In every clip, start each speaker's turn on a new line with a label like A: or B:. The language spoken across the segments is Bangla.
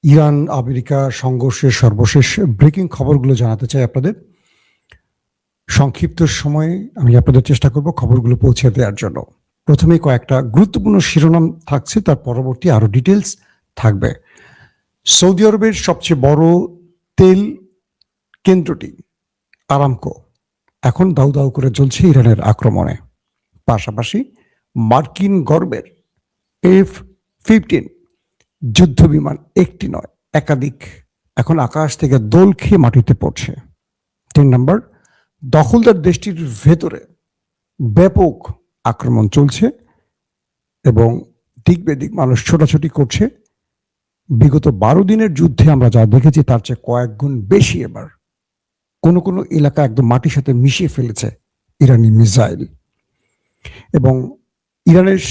A: ইরান আমেরিকা সংঘর্ষের সর্বশেষ ব্রেকিং খবরগুলো জানাতে চাই আপনাদের। সংক্ষিপ্ত সময়ে আমি আপনাদের চেষ্টা করব খবরগুলো পৌঁছে দেওয়ার জন্য। প্রথমে কয়েকটা গুরুত্বপূর্ণ শিরোনাম থাকছে, তার পরবর্তী আরো ডিটেলস থাকবে। সৌদি আরবের সবচেয়ে বড় তেল কেন্দ্রটি আরামকো এখন দাউ দাউ করে জ্বলছে ইরানের আক্রমণে। পাশাপাশি মার্কিন গর্বের F-15 যুদ্ধ বিমান একটি নয় একাধিক এখন আকাশ থেকে দোল খেয়ে মাটিতে পড়ছে। 3 নম্বর, দখলদার দেশটির ভেতরে ব্যাপক আক্রমণ চলছে এবং দিক বেদিক মানুষ ছোটাছুটি করছে। বিগত 12 দিনের যুদ্ধে আমরা যা দেখেছি তার চেয়ে কয়েক গুণ বেশি এবার কোন কোন এলাকা একদম মাটির সাথে মিশিয়ে ফেলেছে ইরানি মিসাইল। এবং ইরানের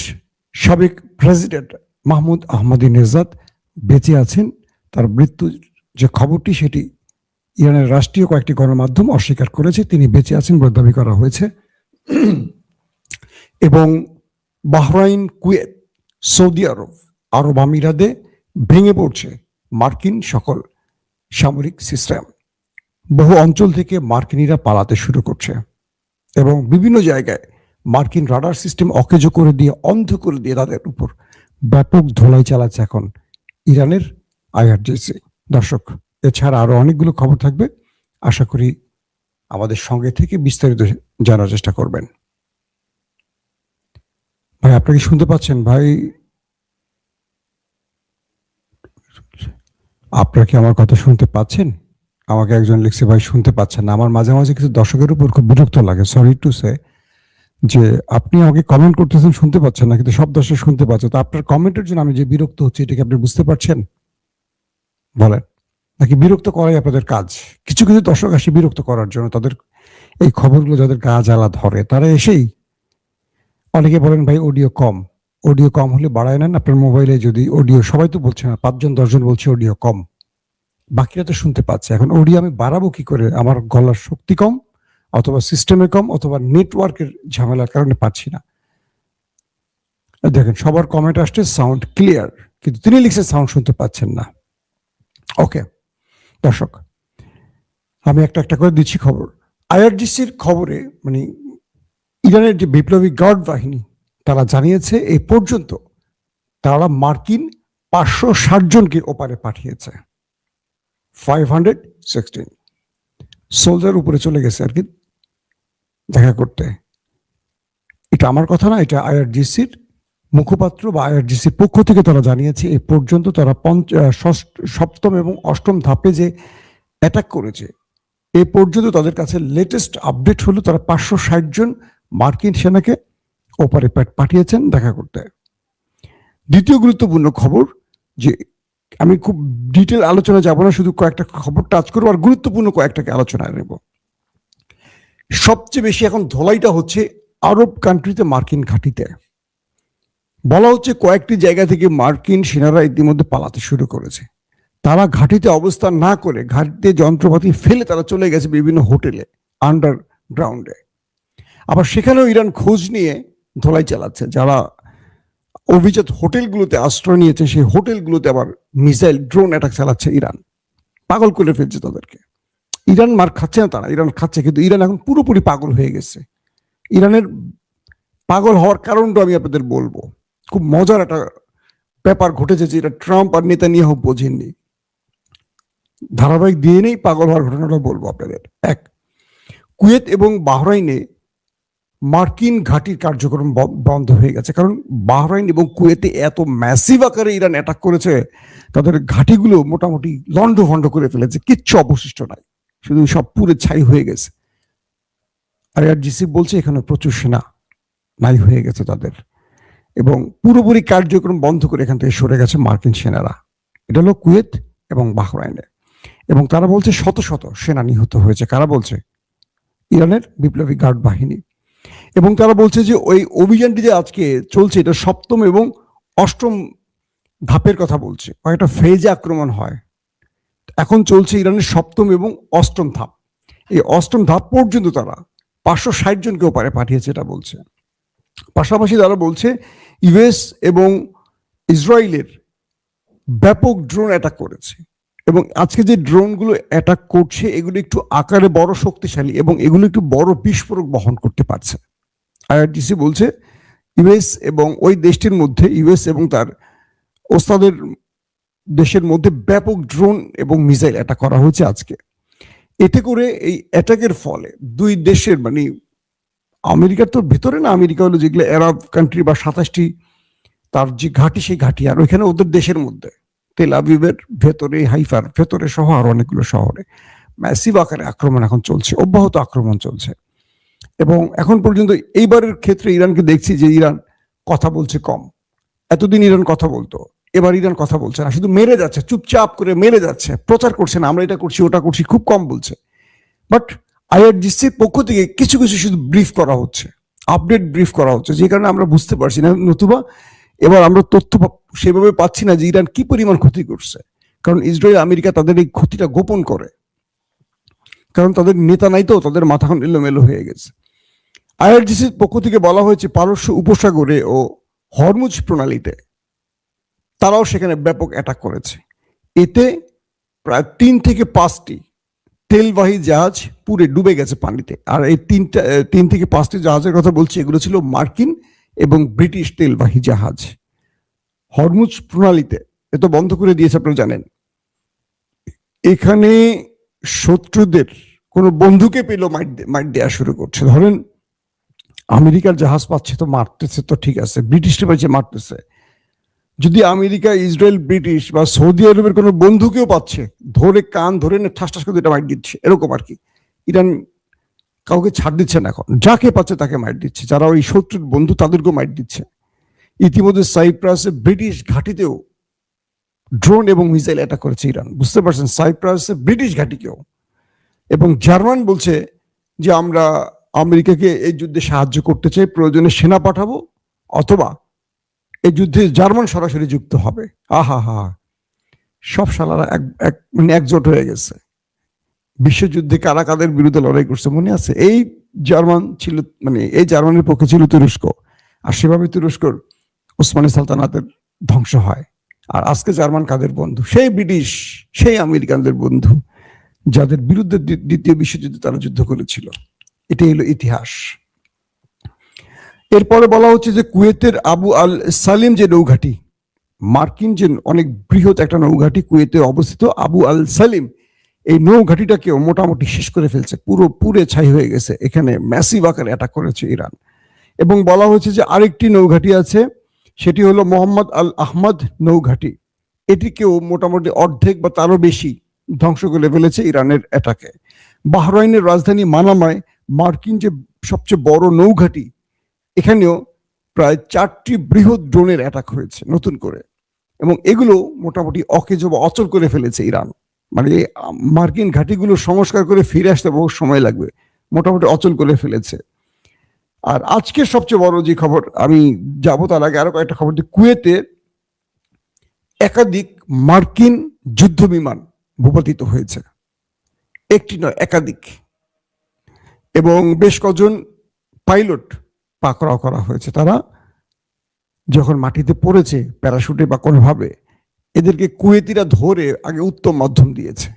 A: সাবেক প্রেসিডেন্ট মাহমুদ আহমাদিনেজাদ বেঁচে আছেন, তার মৃত্যুর যে খবরটি সেটি ইরানের রাষ্ট্রীয় কয়েকটি গণমাধ্যম অস্বীকার করেছে। তিনি বেঁচে আছেন বলে দাবি করা হয়েছে। এবং বাহরাইন, কুয়েত, সৌদি আরব, আরব আমিরাতে ভেঙে পড়ছে মার্কিন সকল সামরিক সিস্টেম। বহু অঞ্চল থেকে মার্কিনিরা পালাতে শুরু করছে এবং বিভিন্ন জায়গায় মার্কিন রাডার সিস্টেম অকেজো করে দিয়ে, অন্ধ করে দিয়ে তাদের উপর ব্যাপক ধোলাই চালাচ্ছে এখন ইরানের IRGC। দর্শক, এছাড়া আরো অনেকগুলো খবর থাকবে, আশা করি আমাদের সঙ্গে থেকে বিস্তারিত জানার চেষ্টা করবেন। ভাই, আপনাকে শুনতে পাচ্ছেন? ভাই, আপনারা কি আমার কথা শুনতে পাচ্ছেন? আমাকে একজন লিখছে ভাই শুনতে পাচ্ছেন না। আমার মাঝে মাঝে কিছু দর্শকের উপর খুব বিরক্ত লাগে, সরি টু সে, যে আপনি আমাকে কমেন্ট করতেছেন শুনতে পাচ্ছেন না, কিন্তু সব দর্শক শুনতে পাচ্ছে। তো আপনার কমেন্টের জন্য আমি যে বিরক্ত হচ্ছি, এটাকে আপনি বুঝতে পারছেন? বলেন, নাকি বিরক্ত করাই আপনাদের কাজ? কিছু কিছু দর্শক আসে বিরক্ত করার জন্য, তাদের এই খবরগুলো যাদের গা জ্বালা ধরে তারা এসেই অনেকে বলেন ভাই অডিও কম হলে বাড়ায় নেন আপনার মোবাইলে। যদি অডিও, সবাই তো বলছে না, 5 জন 10 জন বলছে অডিও কম, বাকিরা তো শুনতে পাচ্ছে। এখন অডিও আমি বাড়াবো কি করে? আমার গলার শক্তি কম, অথবা সিস্টেমে কম, অথবা নেটওয়ার্কের ঝামেলার কারণে পাচ্ছি না। দেখেন, সবার কমেন্ট আসছে সাউন্ড ক্লিয়ার, কিন্তু তিনি লিখছে সাউন্ড শুনতে পাচ্ছেন না। ওকে দর্শক, আমি একটা একটা করে দিচ্ছি খবর। IRGCর খবরে, মানে ইরানের যে বিপ্লবী গার্ড বাহিনী, তারা জানিয়েছে এই পর্যন্ত তারা মার্কিন 560 জনকে ওপারে পাঠিয়েছে। 516 সোলজার উপরে চলে গেছে আর কি দেখা করতে। এটা আমার কথা না, এটা IRGCর মুখপাত্র বা IRGCর পক্ষ থেকে তারা জানিয়েছে এই পর্যন্ত তারা 7ম এবং 8ম ধাপে যে অ্যাটাক করেছে, এই পর্যন্ত তাদের কাছে লেটেস্ট আপডেট হলো তারা 560 জন মার্কিন সেনাকে ওপারে পাঠিয়েছেন দেখা করতে। দ্বিতীয় গুরুত্বপূর্ণ খবর, যে আমি খুব ডিটেল আলোচনা যাব না, শুধু কয়েকটা খবর টাচ করবো আর গুরুত্বপূর্ণ কয়েকটাকে আলোচনায় নেব। সবচেয়ে বেশি এখন ধোলাইটা হচ্ছে আরব কান্ট্রিতে, মার্কিন ঘাঁটিতে। বলা হচ্ছে কয়েকটি জায়গা থেকে মার্কিন সেনারা ইতিমধ্যে পালাতে শুরু করেছে। তারা ঘাঁটিতে অবস্থান না করে ঘাঁটিতে যন্ত্রপাতি ফেলে তারা চলে গেছে বিভিন্ন হোটেলে, আন্ডারগ্রাউন্ডে। আবার সেখানেও ইরান খোঁজ নিয়ে ধোলাই চালাচ্ছে। যারা অভিজাত হোটেলগুলোতে আশ্রয় নিয়েছে, সেই হোটেলগুলোতে আবার মিসাইল, ড্রোন অ্যাটাক চালাচ্ছে ইরান। পাগল করে ফেলছে তাদেরকে। ইরান মার খাচ্ছে না, তারা ইরান খাচ্ছে, কিন্তু ইরান এখন পুরোপুরি পাগল হয়ে গেছে। ইরানের পাগল হওয়ার কারণটা আমি আপনাদের বলবো। খুব মজার একটা ব্যাপার ঘটেছে, যে এটা ট্রাম্প আর নেতানিয়াহু বোঝেননি। ধারাবাহিক দিয়ে নেই, পাগল হওয়ার ঘটনাটা বলবো আপনাদের। 1, কুয়েত এবং বাহরাইনে মার্কিন ঘাঁটির কার্যক্রম বন্ধ হয়ে গেছে, কারণ বাহরাইন এবং কুয়েতে এত ম্যাসিভ আকারে ইরান অ্যাটাক করেছে, তাদের ঘাঁটিগুলো মোটামুটি লন্ডভন্ড করে ফেলেছে, কিচ্ছু অবশিষ্ট নাই, শুধু সব পুরে ছাই হয়ে গেছে। IRGC বলছে এখানে প্রচুর সেনা নাই হয়ে গেছে তাদের, এবং পুরোপুরি কার্যক্রম বন্ধ করে এখান থেকে সরে গেছে মার্কিন সেনারা। এটা হলো কুয়েত এবং বাহরাইনে। এবং তারা বলছে শত শত সেনা নিহত হয়েছে। কারা বলছে? ইরানের বিপ্লবী গার্ড বাহিনী। এবং তারা বলছে যে ওই অভিযানটি যে আজকে চলছে, এটা 7ম এবং 8ম ধাপের কথা বলছে, একটা ফেজে আক্রমণ হয়। এখন চলছে ইরানের 7ম এবং 8ম ধাপ। এই 8ম ধাপ পর্যন্ত তারা 560 জনকে ওপারে পাঠিয়েছে, এটা বলছে। পাশাপাশি তারা বলছে US এবং ইসরায়েলের ব্যাপক ড্রোন অ্যাটাক করেছে, এবং আজকে যে ড্রোনগুলো অ্যাটাক করছে এগুলো একটু আকারে বড়, শক্তিশালী, এবং এগুলো একটু বড় বিস্ফোরক বহন করতে পারছে। আইআরজিসি বলছে ইউএস এবং ওই দেশটির মধ্যে, ইউএস এবং তার ওস্তাদের দেশের মধ্যে ব্যাপক ড্রোন এবং মিসাইল অ্যাটাক করা হয়েছে আজকে। এতে করে এই অ্যাটাকের ফলে দুই দেশের, মানে আমেরিকার তো ভেতরে না, আমেরিকা হলো যেগুলো আরব কান্ট্রি বা 27টি তার যে ঘাঁটি, সেই ঘাঁটি, আর ওইখানে ওদের দেশের মধ্যে তেল আবিবের ভেতরে, হাইফার ভেতরে সহ আরো অনেকগুলো শহরে ম্যাসিভ আকারে আক্রমণ এখন চলছে, অব্যাহত আক্রমণ চলছে। এবং এখন পর্যন্ত এইবারের ক্ষেত্রে ইরানকে দেখছি যে ইরান কথা বলছে কম। এতদিন ইরান কথা বলতো, এবার ইরান কথা বলছে না, শুধু মেরে যাচ্ছে, চুপচাপ করে মেরে যাচ্ছে, প্রচার করছে না আমরা এটা করছি ওটা করছি, খুব কম বলছে। বাট আইআরজিসির পক্ষ থেকে কিছু কিছু শুধু ব্রিফ করা হচ্ছে, আপডেট ব্রিফ করা হচ্ছে, যে কারণে আমরা বুঝতে পারছি না, নতুবা এবার আমরা তথ্য সেভাবে পাচ্ছি না যে ইরান কি পরিমাণ ক্ষতি করছে। কারণ ইসরায়েল, আমেরিকা তাদের এই ক্ষতিটা গোপন করে, কারণ তাদের নেতা নাই তো, তাদের মাথা এখন এলোমেলো হয়ে গেছে। আইআরজিসির পক্ষ থেকে বলা হয়েছে পারস্য উপসাগরে ও হরমুজ প্রণালীতে তারাও সেখানে ব্যাপক অ্যাটাক করেছে। এতে প্রায় 3 থেকে 5টি তেলবাহী জাহাজ পুরে ডুবে গেছে পানিতে। আর এই 3 থেকে 5টি জাহাজের কথা বলছি, এগুলো ছিল মার্কিন এবং ব্রিটিশ তেলবাহী জাহাজ। হরমুজ প্রণালীতে এ তো বন্ধ করে দিয়েছে, আপনারা জানেন। এখানে শত্রুদের কোন বন্ধুকে পেলেও মাইট দেওয়া শুরু করছে। ধরেন আমেরিকার জাহাজ পাচ্ছে তো মারতেছে, তো ঠিক আছে, ব্রিটিশরা পাচ্ছে মারতেছে। যদি আমেরিকা, ইসরায়েল, ব্রিটিশ বা সৌদি আরবের কোনো বন্ধুকেও পাচ্ছে, ধরে কান ধরে ঠাস ঠাস করে এটা মাইট দিচ্ছে, এরকম আর কি। ইরান কাউকে ছাড় দিচ্ছে না, এখন যাকে পাচ্ছে তাকে মাইট দিচ্ছে, যারা ওই শত্রুর বন্ধু তাদেরকেও মাইট দিচ্ছে। ইতিমধ্যে সাইপ্রাসে ব্রিটিশ ঘাঁটিতেও ড্রোন এবং মিসাইল অ্যাটাক করেছে ইরান, বুঝতে পারছেন, সাইপ্রাসে ব্রিটিশ ঘাঁটিকেও। এবং জার্মান বলছে যে আমরা আমেরিকাকে এই যুদ্ধে সাহায্য করতে চাই, প্রয়োজনে সেনা পাঠাবো, অথবা এই যুদ্ধে জার্মান সরাসরি যুক্ত হবে। আহা হা, সব শালারা মানে একজোট হয়ে গেছে। বিশ্বযুদ্ধে কারা কাদের বিরুদ্ধে লড়াই করছে মনে আছে? এই জার্মান ছিল, মানে এই জার্মানির পক্ষে ছিল তুরস্ক, আর সেভাবে তুরস্কর ওসমানী সালতানাতের ধ্বংস হয়। আর আজকে জার্মান কাদের বন্ধু? সেই ব্রিটিশ, সেই আমেরিকানদের বন্ধু, যাদের বিরুদ্ধে দ্বিতীয় বিশ্বযুদ্ধে তারা যুদ্ধ করেছিল। এটাই হলো ইতিহাস। এরপরে বলা হচ্ছে যে কুয়েতের আবু আল সালিম যে নৌঘাটি, মার্কিন যে অনেক বৃহৎ একটা নৌঘাটি কুয়েতে অবস্থিত, আবু আল সালিম, এই নৌঘাটিটাকেও মোটামুটি শেষ করে ফেলছে, পুরে ছাই হয়ে গেছে। এখানে ম্যাসিভ আকারে অ্যাটাক করেছে ইরান। এবং বলা হয়েছে যে আরেকটি নৌঘাটি আছে, সেটি হলো মোহাম্মদ আল আহমদ নৌঘাটি, এটিকেও মোটামুটি অর্ধেক বা তারও বেশি ধ্বংস করে ফেলেছে ইরানের অ্যাটাকে। বাহরাইনের রাজধানী মানামায় মার্কিন যে সবচেয়ে বড় নৌঘাটি, এখানেও প্রায় 4টি বৃহৎ ড্রোনের অ্যাটাক হয়েছে নতুন করে, এবং এগুলো মোটামুটি অকেজো বা অচল করে ফেলেছে ইরান। মানে মার্কিন ঘাঁটিগুলো সংস্কার করে ফিরে আসতে বহু সময় লাগবে, মোটামুটি অচল করে ফেলেছে। আর আজকের সবচেয়ে বড় যে খবর, আমি যাবো তার আগে আরো কয়েকটা খবর দিই। কুয়েতে একাধিক মার্কিন যুদ্ধ বিমান ভূপাতিত হয়েছে, একটি নয়, একাধিক। এবং বেশ কজন পাইলট পাকড়াও করা হয়েছে। তারা যখন মাটিতে পড়েছে প্যারাশুটে বা কোনোভাবে, এদেরকে কুয়েতিরা ধরে আগে উত্তম মাধ্যম দিয়েছে।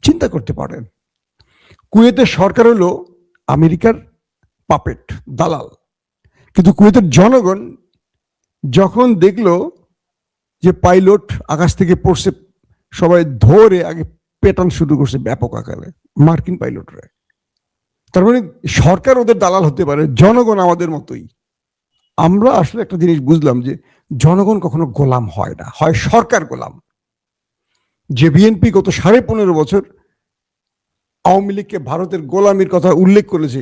A: চিন্তা করতে পারেন, কুয়েতের সরকার হলো আমেরিকার পাপেট, দালাল। কিন্তু কুয়েতের জনগণ যখন দেখলো যে পাইলট আকাশ থেকে পড়ছে, সবাই ধরে আগে পেটান শুরু করছে ব্যাপক আকারে, মার্কিন পাইলটরা। তার মানে সরকার ওদের দালাল হতে পারে, জনগণ আমাদের মতোই। আমরা আসলে একটা জিনিস বুঝলাম যে জনগণ কখনো গোলাম হয় না, হয় সরকার গোলাম। যে বিএনপি গত 15.5 বছর আওয়ামী লীগকে ভারতের গোলামির কথা উল্লেখ করেছে,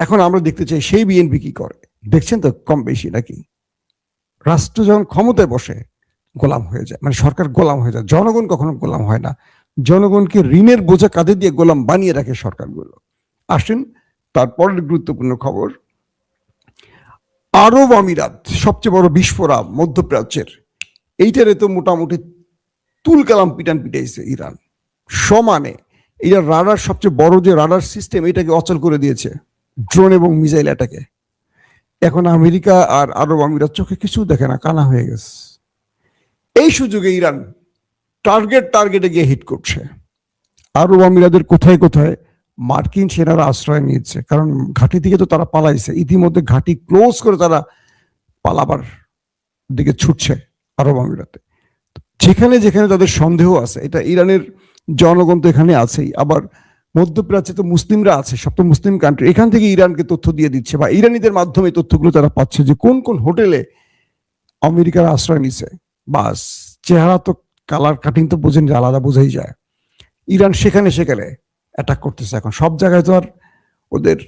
A: এখন আমরা দেখতে চাই সেই বিএনপি কি করে। দেখছেন তো কম বেশি নাকি? রাষ্ট্র যখন ক্ষমতায় বসে গোলাম হয়ে যায়, মানে সরকার গোলাম হয়ে যায়, জনগণ কখনো গোলাম হয় না। জনগণকে ঋণের বোঝা কাঁধে দিয়ে গোলাম বানিয়ে রাখে সরকারগুলো। আসেন তারপরের গুরুত্বপূর্ণ খবর। আরব আমিরাত সবচেয়ে বড় বিস্ফোরা মধ্যপ্রাচ্যের, এইটারে তো মোটামুটি তুলকালাম পিটান পিটাইছে ইরান সমানে। এটা রাডার, সবচেয়ে বড় যে রাডার সিস্টেম, এটাকে অচল করে দিয়েছে ড্রোন এবং মিসাইল অ্যাটাকে। এখন আমেরিকা আর আরব আমিরাত চোখে কিছু দেখে না, কানা হয়ে গেছে। এই সুযোগে ইরান টার্গেটে গিয়ে হিট করছে। আরব আমিরাতের কোথায় কোথায় মার্কিন সেনারা আশ্রয় নিয়েছে, কারণ ঘাঁটি থেকে তো তারা পালাইছে, ইতিমধ্যে ঘাঁটি ক্লোজ করে তারা পালাবার দিকে ছুটছে আরব আমিরাতে। যেখানে যেখানে তাদের সন্দেহ আছে, এটা ইরানের জনগণ তো এখানে আছেই, আবার মধ্যপ্রাচ্যে তো মুসলিমরা আছে, সব তো মুসলিম কান্ট্রি, এখান থেকে ইরানকে তথ্য দিয়ে দিচ্ছে বা ইরানিদের মাধ্যমে তথ্যগুলো তারা পাচ্ছে যে কোন কোন হোটেলে আমেরিকার আশ্রয় নিছে। বাস চেহারা তো কালার কাটিং তো বোঝেন, যে আলাদা বোঝাই যায়। ইরান সেখানে সেখানে অ্যাটাক করতেছে। এখন সব জায়গায় তো আর ওদের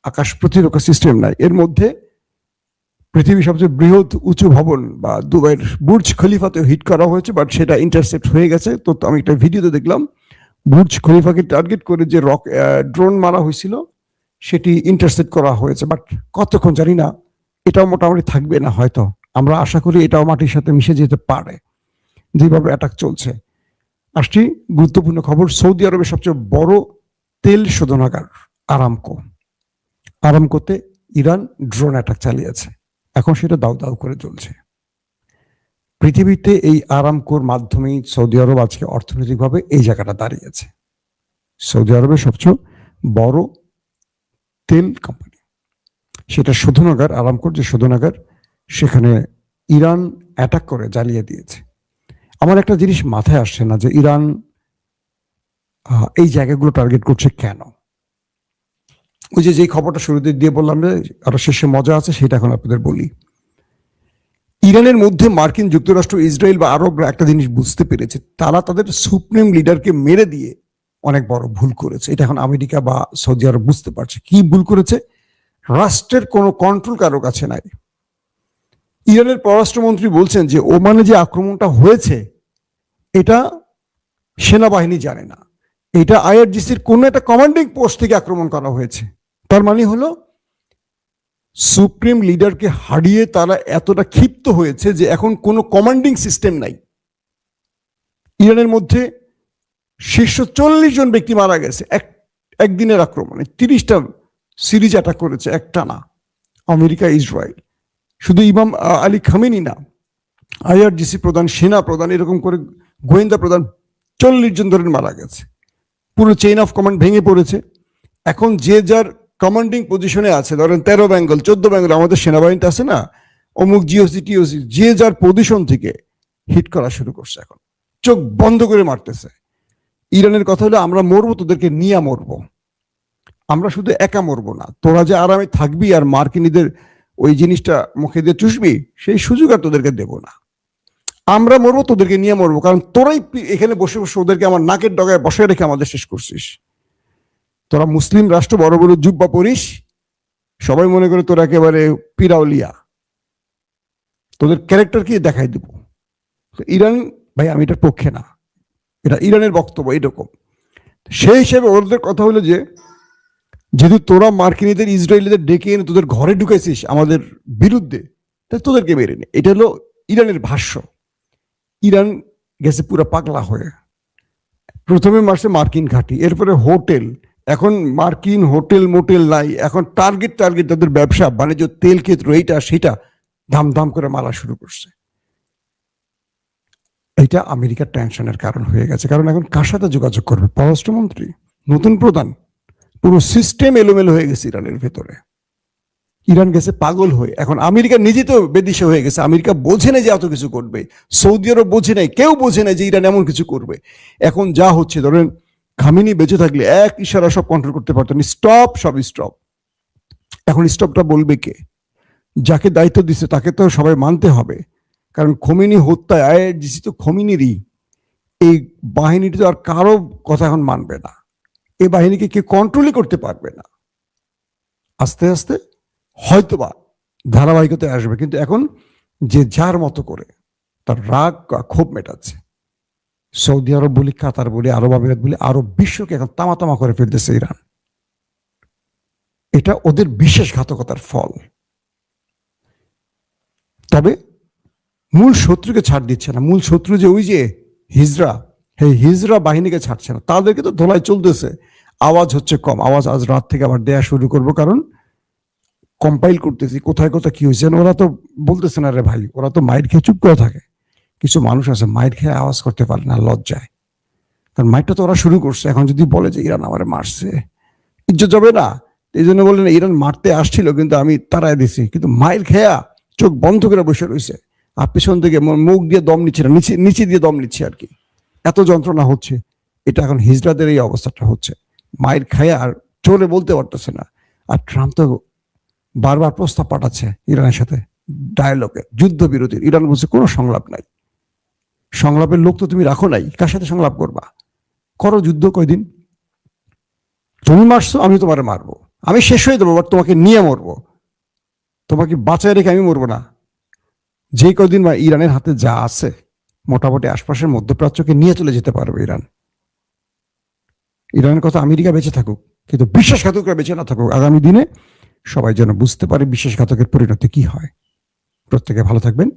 A: আকাশ প্রতিরক্ষা সিস্টেম নাই। এর মধ্যে পৃথিবীর সবচেয়ে বৃহৎ উঁচু ভবন বা দুবাইয়ের বুর্জ খলিফাতেও হিট করা হয়েছে, বাট সেটা ইন্টারসেপ্ট হয়ে গেছে। তো আমি একটা ভিডিওতে দেখলাম বুর্জ খলিফাকে টার্গেট করে যে ড্রোন মারা হয়েছিল সেটি ইন্টারসেপ্ট করা হয়েছে, বাট কতক্ষণ জানি না। এটাও মোটামুটি থাকবে না হয়তো, আমরা আশা করি এটাও মাটির সাথে মিশে যেতে পারে যেভাবে অ্যাটাক চলছে। আসছি গুরুত্বপূর্ণ খবর, সৌদি আরবের সবচেয়ে বড় তেল শোধনাগার আরামকোতে ইরান ড্রোন অ্যাটাক চালিয়েছে। এখন সেটা দাউ দাউ করে চলছে পৃথিবীতে। এই আরামকোর মাধ্যমেই সৌদি আরব আজকে অর্থনৈতিকভাবে এই জায়গাটা দাঁড়িয়েছে। সৌদি আরবের সবচেয়ে বড় তেল কোম্পানি, সেটা শোধনাগার, আরামকোর যে শোধনাগার, সেখানে ইরান অ্যাটাক করে জ্বালিয়ে দিয়েছে। আমার একটা জিনিস মাথায় আসছে না যে ইরান এই জায়গাগুলো টার্গেট করছে কেন। ওই যে খবরটা শুরুতে দিয়ে বললাম যে আরো শেষে মজা আছে, সেটা এখন আপনাদের বলি। ইরানের মধ্যে মার্কিন যুক্তরাষ্ট্র, ইসরায়েল বা আরবরা একটা জিনিস বুঝতে পেরেছে, তারা তাদের সুপ্রিম লিডারকে মেরে দিয়ে অনেক বড় ভুল করেছে। এটা এখন আমেরিকা বা সৌদি আরব বুঝতে পারছে। কি ভুল করেছে? রাষ্ট্রের কোনো কন্ট্রোল কারো কাছে নাই। ইরানের পররাষ্ট্রমন্ত্রী বলছেন যে ওমানে যে আক্রমণটা হয়েছে এটা সেনাবাহিনী জানে না, এটা আইআরজিসির কোন একটা কমান্ডিং পোস্ট থেকে আক্রমণ করা হয়েছে। তার মানে হলো সুপ্রিম লিডারকে হারিয়ে তারা এতটা ক্ষিপ্ত হয়েছে যে এখন কোনো কমান্ডিং সিস্টেম নাই। ইরানের মধ্যে শীর্ষ 40 জন ব্যক্তি মারা গেছে একদিনের আক্রমণে। 30টা সিরিজ অ্যাটাক করেছে একটানা আমেরিকা, ইসরায়েল। শুধু ইমাম আলী খামেনি না, আইআরজিসি প্রধান, সেনা প্রধান, এরকম করে গোয়েন্দা প্রধান 40 জন ধরে মারা গেছে। পুরো চেইন অফ কমান্ড ভেঙে পড়েছে। এখন যে যার কমান্ডিং পজিশনে আছে, ধরেন 13 বেঙ্গল, 14 বেঙ্গল, আমাদের সেনাবাহিনীতে আছে না, অমুক জিওসি টিওসি, যে যার পজিশন থেকে হিট করা শুরু করছে। এখন চোখ বন্ধ করে মারতেছে। ইরানের কথা হলো আমরা মরবো, তোদেরকে নিয়ে মরবো। আমরা শুধু একা মরবো না, তোরা যে আরামে থাকবি আর মার্কিনীদের ওই জিনিসটা মুখে দিয়ে চুষবি, সেই সুযোগ আর তোদেরকে দেব না। আমরা মরবো, তোদেরকে নিয়ে মরবো, কারণ তোরাই এখানে বসে বসে ওদেরকে আমার নাকের ডগায় বসে রেখে আমাদের শেষ করছিস। তোরা মুসলিম রাষ্ট্র, বড় বড় জুব্বা পরিস, সবাই মনে করে তোরা একেবারে পিরাউলিয়া, তোদের ক্যারেক্টার কি দেখাই দিব। ইরান ভাই, আমি এটার পক্ষে না, এটা ইরানের বক্তব্য এরকম। সেই হিসেবে ওদের কথা হলো যে যেহেতু তোরা মার্কিনীদের, ইসরায়েলিদের ডেকে এনে তোদের ঘরে ঢুকেছিস আমাদের বিরুদ্ধে, তাই তোদেরকে মেরে নে। এটা হলো ইরানের ভাষ্য। ইরান গেছে পুরো পাগলা হয়ে। প্রথমে মারছে মার্কিন ঘাঁটি, এরপরে হোটেল, এখন মার্কিন হোটেল মোটেল নাই, এখন টার্গেট তাদের ব্যবসা বাণিজ্য, তেল ক্ষেত্র, এইটা সেটা ধাম করে মারা শুরু করছে। এটা আমেরিকার টেনশনের কারণ হয়ে গেছে, কারণ এখন কার সাথে যোগাযোগ করবে? পররাষ্ট্রমন্ত্রী, নতুন প্রধান, পুরো সিস্টেম এলোমেলো হয়ে গেছে ইরানের ভেতরে। ইরান গেছে পাগল হয়ে। এখন আমেরিকা নিজে তো বেদিশে হয়ে গেছে। আমেরিকা বোঝে না যে এত কিছু করবে, সৌদি আরব বোঝে নাই, কেউ বোঝে না যে ইরান এমন কিছু করবে। এখন যা হচ্ছে, ধরেন খামেনি বেঁচে থাকলে এক ইশারা সব কন্ট্রোল করতে পারতেন, স্টপ, সব স্টপ। এখন স্টপটা বলবে কে? যাকে দায়িত্ব দিচ্ছে তাকে তো সবাই মানতে হবে, কারণ খোমেনি হত্যায় আইআরজিসি তো খোমেনিরই। এই বাহিনীটি তো আর কারো কথা এখন মানবে না। এই বাহিনীকে কেউ কন্ট্রোলই করতে পারবে না। আস্তে আস্তে হয়তোবা ধারাবাহিকতায় আসবে, কিন্তু এখন যে যার মতো করে তার রাগ ক্ষোভ মেটাচ্ছে। সৌদি আরব বলি, কাতার বলি, আরব আমিরাত বলি, আরব বিশ্বকে এখন তামা করে ফেলতেছে ইরান। এটা ওদের বিশ্বাসঘাতকতার ফল। তবে মূল শত্রুকে ছাড় দিচ্ছে না। মূল শত্রু যে ওই যে হিজরা, এই হিজরা বাহিনীকে ছাড়ছে না। তাদেরকে তো ধোলাই চলতেছে। আওয়াজ হচ্ছে কম। আওয়াজ আজ রাত থেকে আবার দেয়া শুরু করবো, কারণ কম্পাইল করতেছি কোথায় কোথায় কি হয়েছে। ওরা তো বলতেছে না রে ভাই, ওরা তো মাইর খেয়ে চুপ করে থাকে। কিছু মানুষ আছে মাইর খেয়ে আওয়াজ করতে পারে না লজ্জায়, কারণ মাইরটা তো ওরা শুরু করছে। এখন যদি বলে যে ইরান আমারে মারছে, ইজ্জত যাবে না। এই জন্য বললেন ইরান মারতে আসছিল কিন্তু আমি তাড়াই দিছি, কিন্তু মাইর খেয়া চোখ বন্ধ করে বসে রয়েছে, আর পেছন থেকে মুখ দিয়ে দম নিচ্ছে না, নিচে দিয়ে দম নিচ্ছে আর কি। এত যন্ত্রণা হচ্ছে। এটা এখন হিজড়াদের এই অবস্থাটা হচ্ছে, মাইর খায়া আর চলে বলতে পারতেছে না। আর ট্রাম্প তো বারবার প্রস্তাব পাঠাচ্ছে ইরানের সাথে ডায়ালগে, যুদ্ধবিরতির। ইরান বলছে কোনো সংলাপ নাই। সংলাপের লোক তো তুমি রাখো নাই, কার সাথে সংলাপ করবা? করো যুদ্ধ কয়দিন, তুমি মারছো আমি তোমারে মারবো, আমি শেষ হয়ে দেবো, বাট তোমাকে নিয়ে মরবো, তোমাকে বাঁচায় রেখে আমি মরবো না। যে কদিন বা ইরানের হাতে যা আছে মোটামুটি আশপাশের মধ্যপ্রাচ্যকে নিয়ে চলে যেতে পারবে ইরান। ইরানের কথা আমেরিকা বেঁচে থাকুক, কিন্তু বিশ্বাসঘাতকরা বেঁচে না থাকুক। আগামী দিনে সবাই যেন বুঝতে পারে বিশ্বাসঘাতকের পরিণতি কি হয়। প্রত্যেকে ভালো থাকবেন।